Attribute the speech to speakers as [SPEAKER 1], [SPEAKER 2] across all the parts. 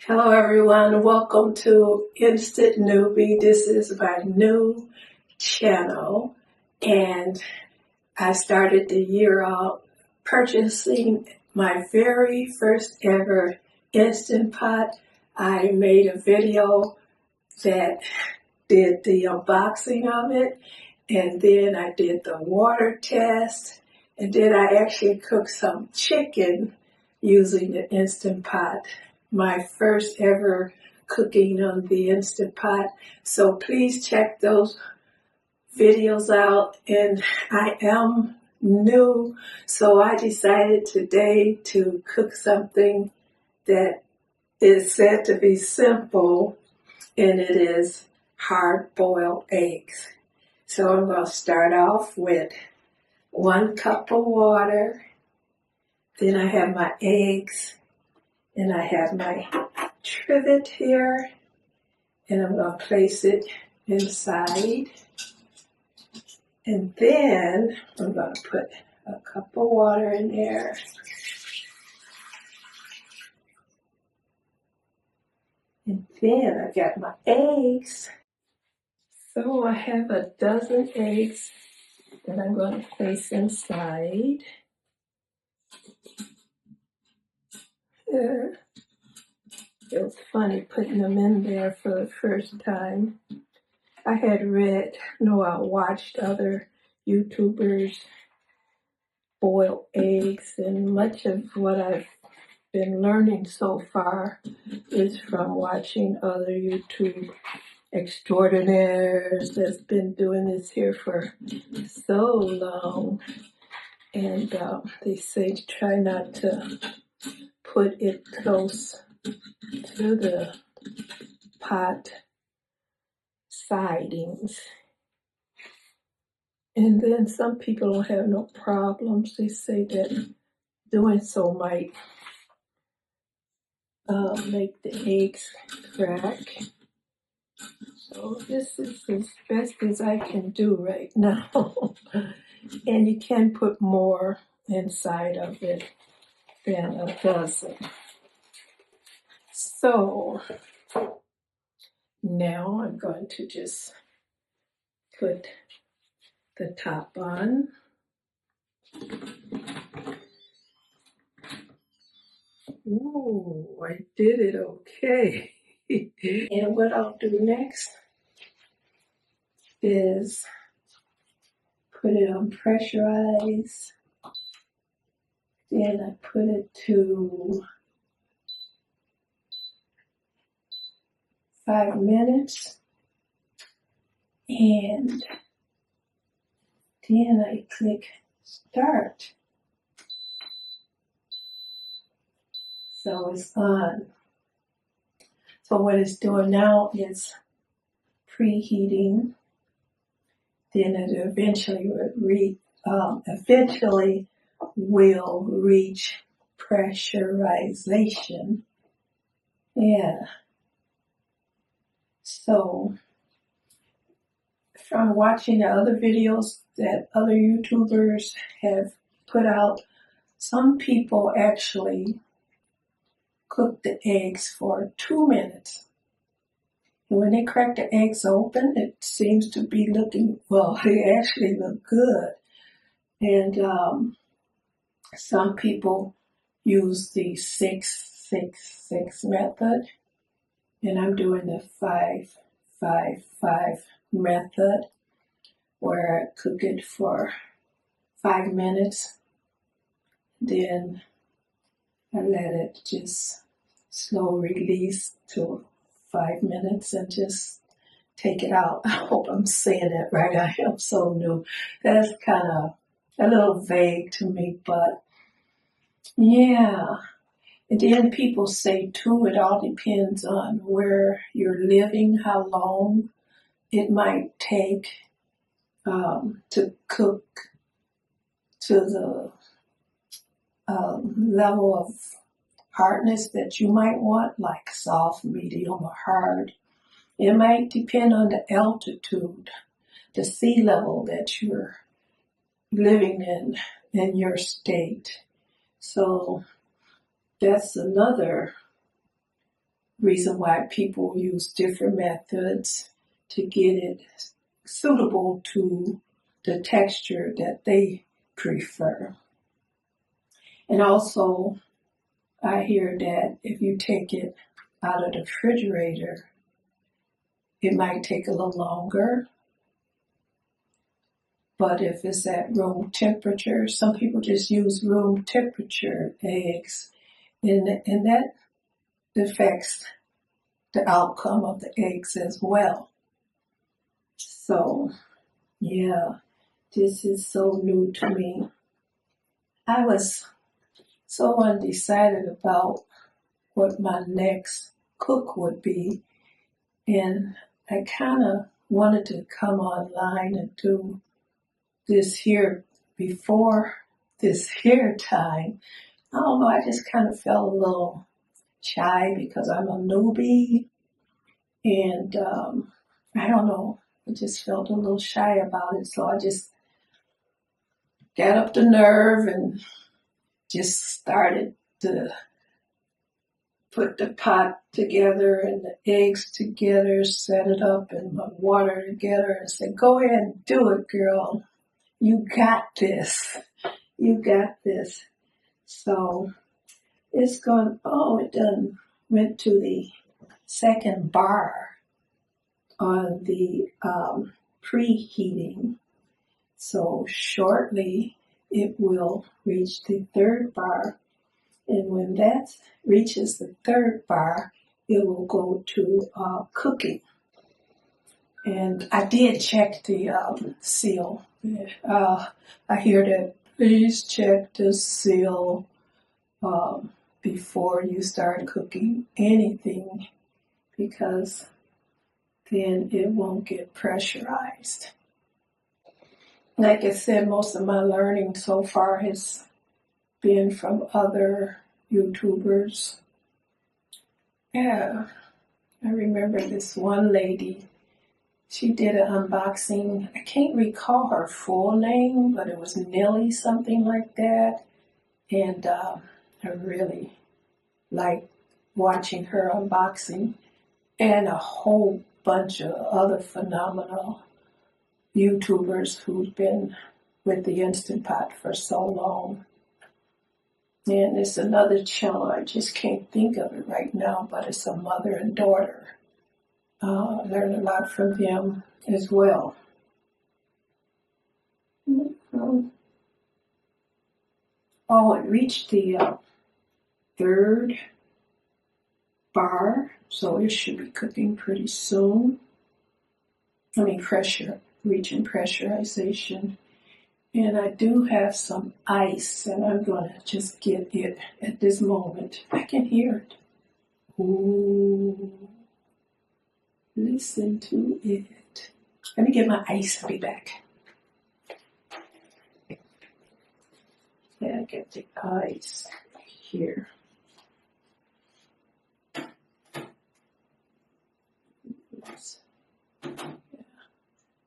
[SPEAKER 1] Hello everyone, welcome to Instant Newbie. This is my new channel and I started the year out purchasing my very first ever Instant Pot. I made a video that did the unboxing of it, and then I did the water test, and then I actually cooked some chicken using the Instant Pot. My first ever cooking on the Instant Pot. So please check those videos out. And I am new, so I decided today to cook something that is said to be simple, and it is hard-boiled eggs. So I'm going to start off with 1 cup of water. Then I have my eggs, and I have my trivet here, and I'm going to place it inside. And then I'm going to put a cup of water in there. And then I got my eggs. So I have a dozen eggs that I'm going to place inside. It was funny putting them in there for the first time. I watched other YouTubers boil eggs, and much of what I've been learning so far is from watching other YouTube extraordinaires that's been doing this here for so long. And they say try not to put it close to the pot sidings. And then some people don't have no problems. They say that doing so might make the eggs crack. So this is as best as I can do right now. And you can put more inside of it than a dozen. So now I'm going to just put the top on. Ooh, I did it okay. And what I'll do next is put it on pressurize. Then I put it to 5 minutes. And then I click start. So it's on. So what it's doing now is preheating. Then it eventually will reach pressurization. Yeah. So from watching the other videos that other YouTubers have put out, some people actually cook the eggs for 2 minutes. And when they crack the eggs open, it seems to be looking, well, they actually look good. And some people use the 6-6-6 method, and I'm doing the 5-5-5 method, where I cook it for 5 minutes. Then I let it just slow release to 5 minutes and just take it out. I hope I'm saying that right. I am so new. That's kind of a little vague to me, but yeah. And then people say too, it all depends on where you're living, how long it might take to cook to the level of hardness that you might want, like soft, medium, or hard. It might depend on the altitude, the sea level that you're living in your state. So that's another reason why people use different methods to get it suitable to the texture that they prefer. And also, I hear that if you take it out of the refrigerator, it might take a little longer. But if it's at room temperature, some people just use room temperature eggs, and that affects the outcome of the eggs as well. So, yeah, this is so new to me. I was so undecided about what my next cook would be, and I kind of wanted to come online and do this here before this here time. I don't know, I just kind of felt a little shy because I'm a newbie, and I don't know, I just felt a little shy about it, so I just got up the nerve and just started to put the pot together and the eggs together, set it up and my water together, and said, go ahead and do it, girl. You got this. You got this. So it's gone, it done went to the second bar on the preheating. So shortly it will reach the third bar. And when that reaches the third bar, it will go to cooking. And I did check the seal. I hear that please check the seal before you start cooking anything, because then it won't get pressurized. Like I said, most of my learning so far has been from other YouTubers. Yeah, I remember this one lady, she did an unboxing. I can't recall her full name, but it was Nelly, something like that. And I really liked watching her unboxing, and a whole bunch of other phenomenal YouTubers who've been with the Instant Pot for so long. And it's another channel, I just can't think of it right now, but it's a mother and daughter. Learned a lot from them as well. Mm-hmm. Oh, it reached the third bar, so it should be cooking pretty soon. Reaching pressurization. And I do have some ice, and I'm going to just get it at this moment. I can hear it. Ooh, listen to it. Let me get my ice. I'll be back. Yeah, get the ice here.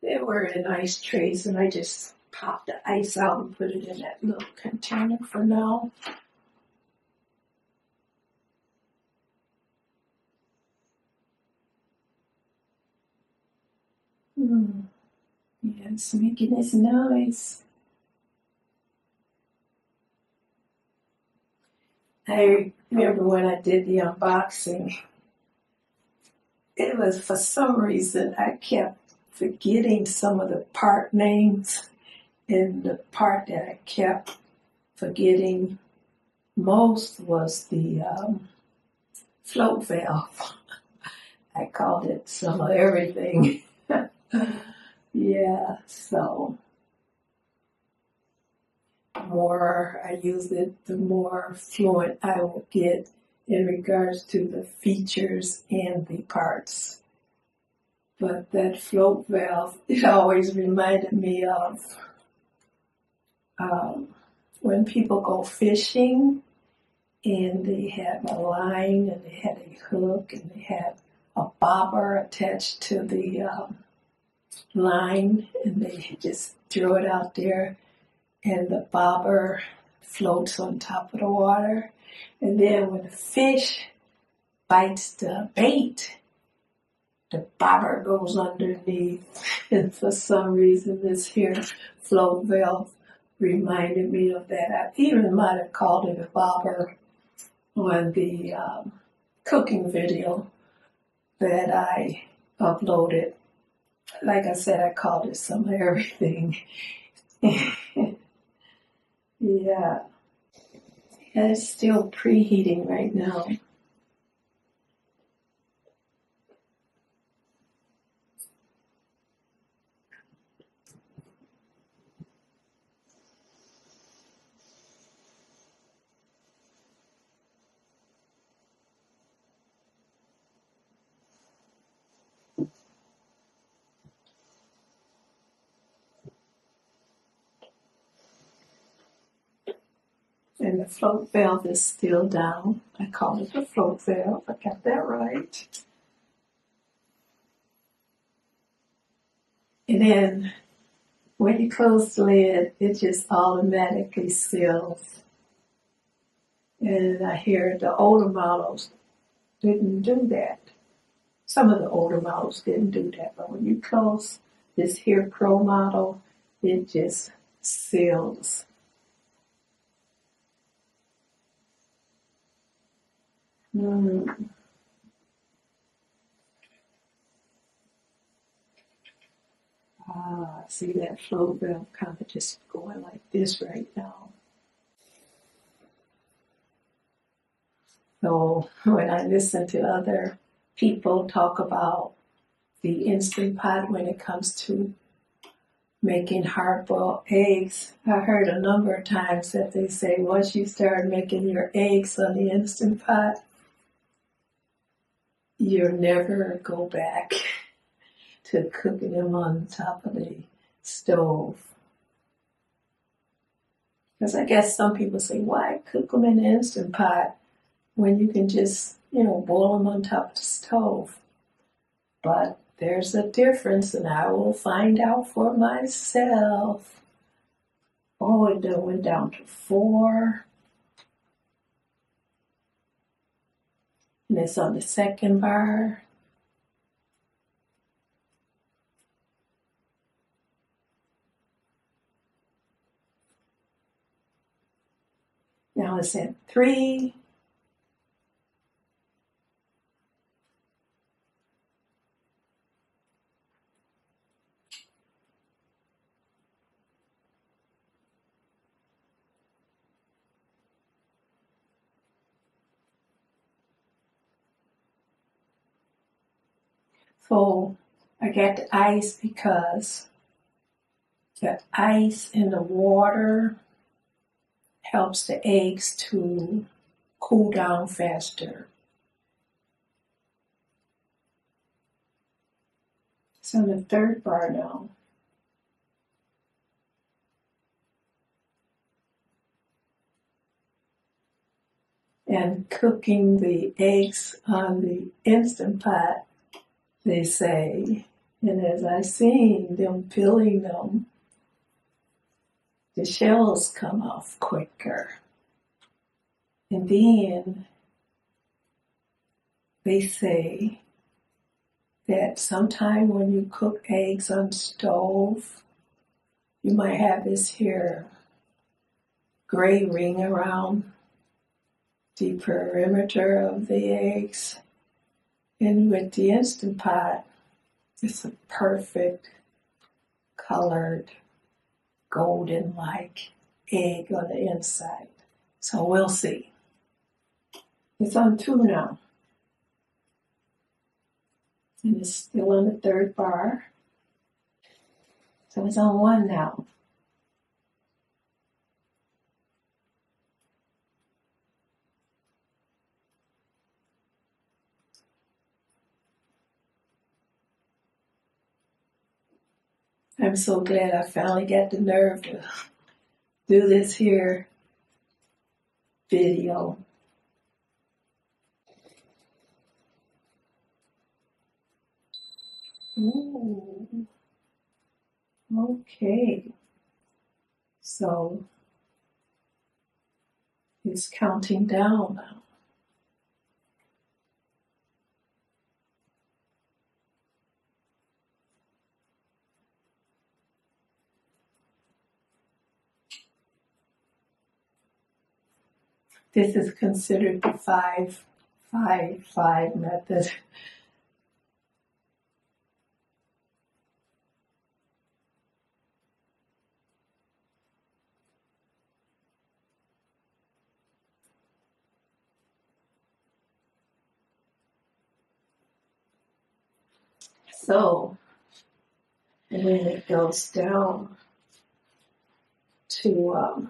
[SPEAKER 1] They were in ice trays, and I just popped the ice out and put it in that little container for now. Yeah, it's making this noise. I remember when I did the unboxing, it was for some reason I kept forgetting some of the part names, and the part that I kept forgetting most was the float valve. I called it some of everything. Yeah, so the more I use it, the more fluent I will get in regards to the features and the parts. But that float valve, it always reminded me of when people go fishing and they have a line and they had a hook and they have a bobber attached to the line, and they just throw it out there and the bobber floats on top of the water. And then when the fish bites the bait, the bobber goes underneath. And for some reason, this here float valve reminded me of that. I even might have called it a bobber on the cooking video that I uploaded. Like I said, I called it some of everything. Yeah, it's still preheating right now. And the float valve is still down. I call it the float valve. I got that right. And then when you close the lid, it just automatically seals. And I hear the older models didn't do that. Some of the older models didn't do that, but when you close this here Pro model, it just seals. See that flow valve kind of just going like this right now. So when I listen to other people talk about the Instant Pot when it comes to making hard-boiled eggs, I heard a number of times that they say once you start making your eggs on the Instant Pot, you'll never go back to cooking them on top of the stove. Because I guess some people say, why cook them in the Instant Pot when you can just, boil them on top of the stove? But there's a difference, and I will find out for myself. Oh, it went down to 4. And it's on the second bar. Now it's at 3. So I got the ice because the ice in the water helps the eggs to cool down faster. It's on the 3rd bar now. And cooking the eggs on the Instant Pot, they say, and as I seen them peeling them, the shells come off quicker. And then they say that sometime when you cook eggs on stove, you might have this here gray ring around the perimeter of the eggs. And with the Instant Pot, it's a perfect colored golden-like egg on the inside. So we'll see. It's on 2 now. And it's still on the 3rd bar. So it's on 1 now. I'm so glad I finally got the nerve to do this here video. Ooh. Okay. So it's counting down now. This is considered the 5-5-5 method. So when it goes down to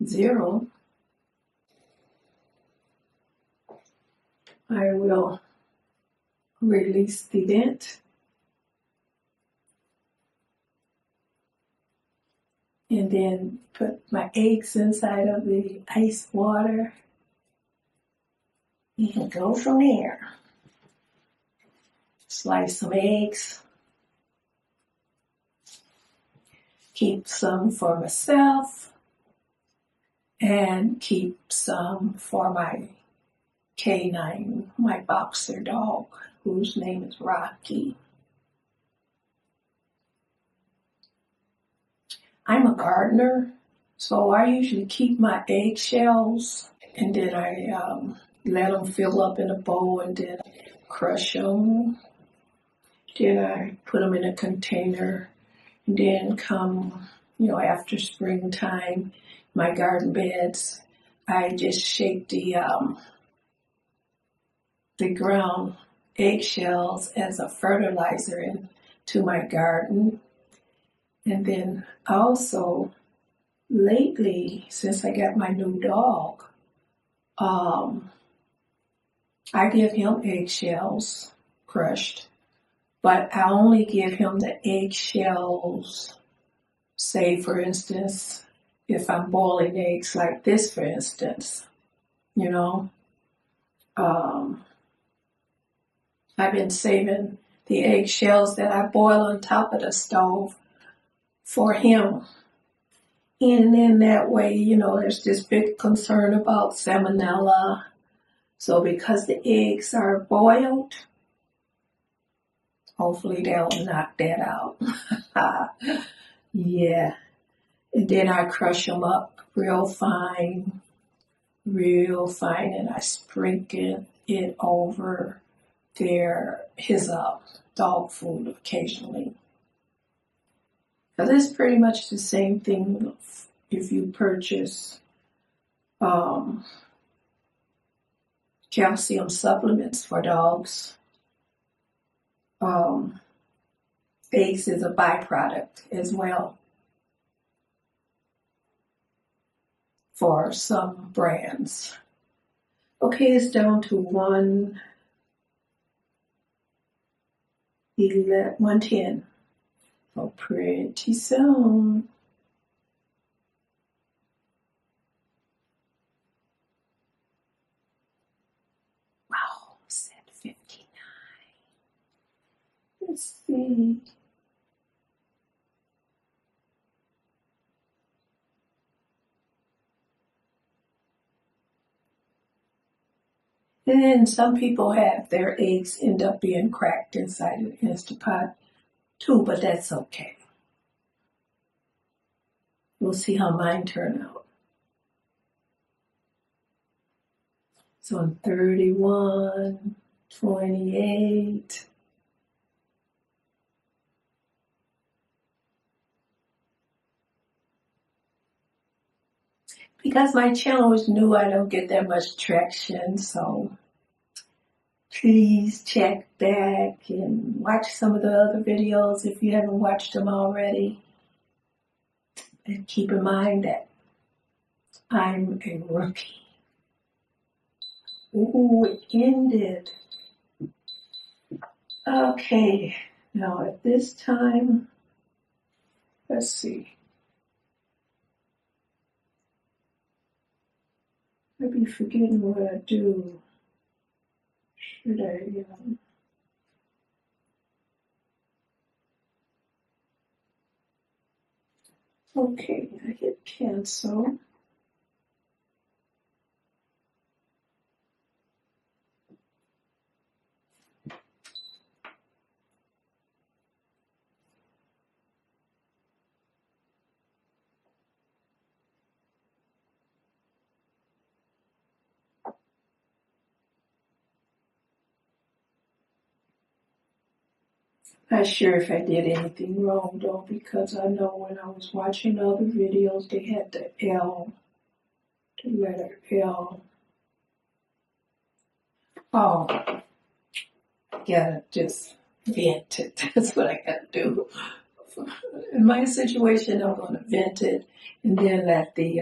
[SPEAKER 1] 0, I will release the vent and then put my eggs inside of the ice water and go from there. Slice some eggs, keep some for myself, and keep some for my canine, my boxer dog, whose name is Rocky. I'm a gardener, so I usually keep my eggshells and then I let them fill up in a bowl and then crush them. Then I put them in a container. And then come, after springtime, my garden beds, I just shake the ground eggshells as a fertilizer into my garden. And then also, lately, since I got my new dog, I give him eggshells crushed, but I only give him the eggshells, say for instance, if I'm boiling eggs like this, for instance, I've been saving the eggshells that I boil on top of the stove for him. And in that way, there's this big concern about salmonella. So because the eggs are boiled, hopefully they'll knock that out. Yeah. And then I crush them up real fine, and I sprinkle it over his dog food occasionally. Because it's pretty much the same thing if you purchase calcium supplements for dogs. Eggs is a byproduct as well for some brands. Okay, it's down to 110. So pretty soon. Wow, it's at 59. Let's see. And then some people have their eggs end up being cracked inside of the Instapot too, but that's okay. We'll see how mine turn out. So I'm 31, 28. Because my channel is new, I don't get that much traction, so please check back and watch some of the other videos if you haven't watched them already. And keep in mind that I'm a rookie. Ooh, it ended. Okay, now at this time, let's see. I'd be forgetting what I do. Should I? Okay, I hit cancel. Not sure if I did anything wrong though, because I know when I was watching other videos, they had the L, the letter L. Oh, I gotta just vent it. That's what I gotta do. In my situation, I'm gonna vent it and then let the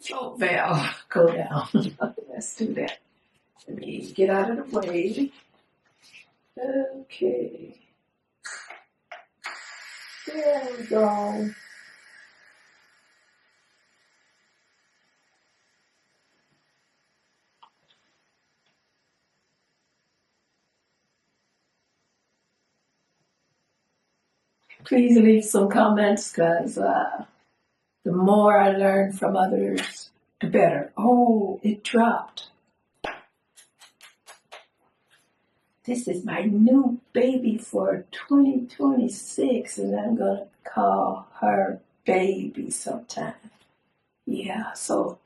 [SPEAKER 1] float valve go down. Let's do that. Let me get out of the way. Okay. There we go. Please leave some comments because the more I learn from others, the better. Oh, it dropped. This is my new baby for 2026, and I'm going to call her baby sometime. Yeah, so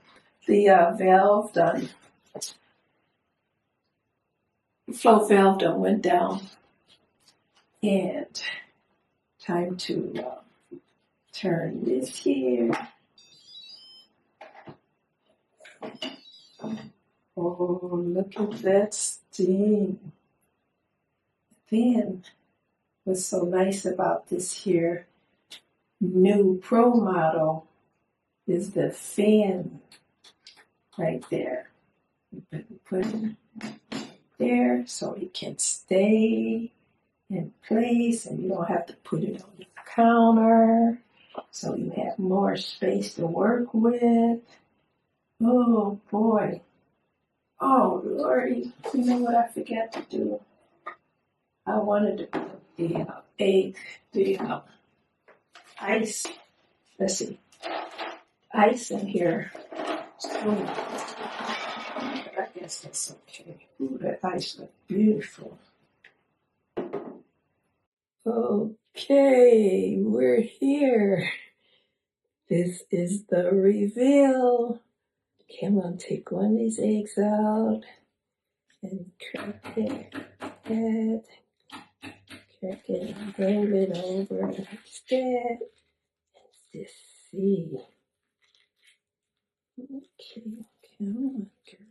[SPEAKER 1] the valve done, flow valve done went down, and time to turn this here. Oh, look at that steam. Then, what's so nice about this here new Pro model is the fan right there. Put it there so it can stay in place and you don't have to put it on the counter. So you have more space to work with. Oh boy. Oh Lordy, you know what I forgot to do? I wanted to put the ice, let's see, ice in here. But I guess that's okay. Ooh, that ice looks beautiful. Okay, we're here. This is the reveal. Okay, I'm gonna take one of these eggs out and crack it, crack it, and roll it over like that. Let's just see. Okay, come on, girl.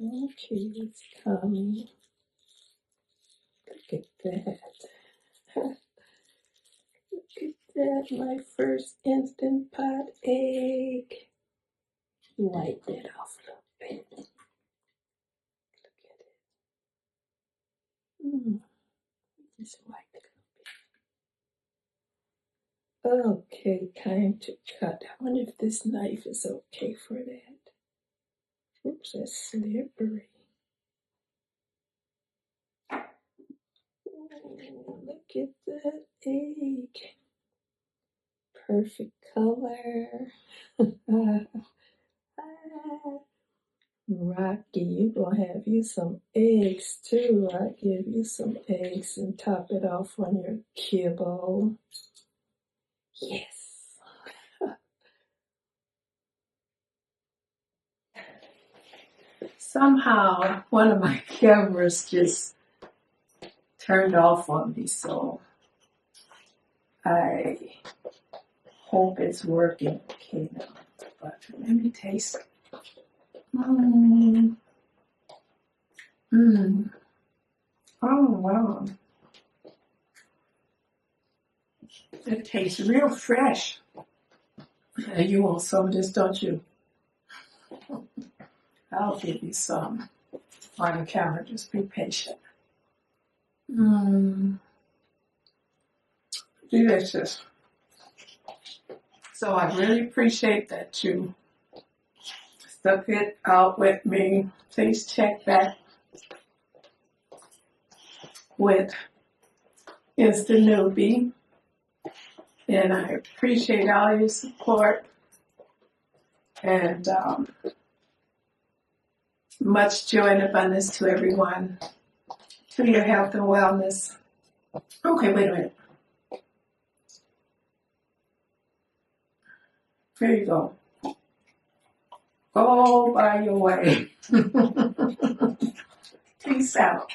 [SPEAKER 1] Okay, it's coming. Look at that. Look at that, my first Instant Pot egg. Wipe that off a little bit. Look at it. Just wipe it a little bit. Okay, time to cut. I wonder if this knife is okay for that. Oops, that's slippery. Look at that egg. Perfect color. Rocky, you gonna have you some eggs too. I give you some eggs and top it off on your kibble. Yes. Somehow one of my cameras just turned off on me, so I hope it's working okay now. But let me taste it. Oh wow. It tastes real fresh. And you want some of this, don't you? I'll give you some on the camera. Just be patient. Delicious. So I really appreciate that you stuck it out with me. Please check back with Instant Newbie. And I appreciate all your support and much joy and abundance to everyone, to your health and wellness. Okay, wait a minute. Here you go. Go by your way. Peace out.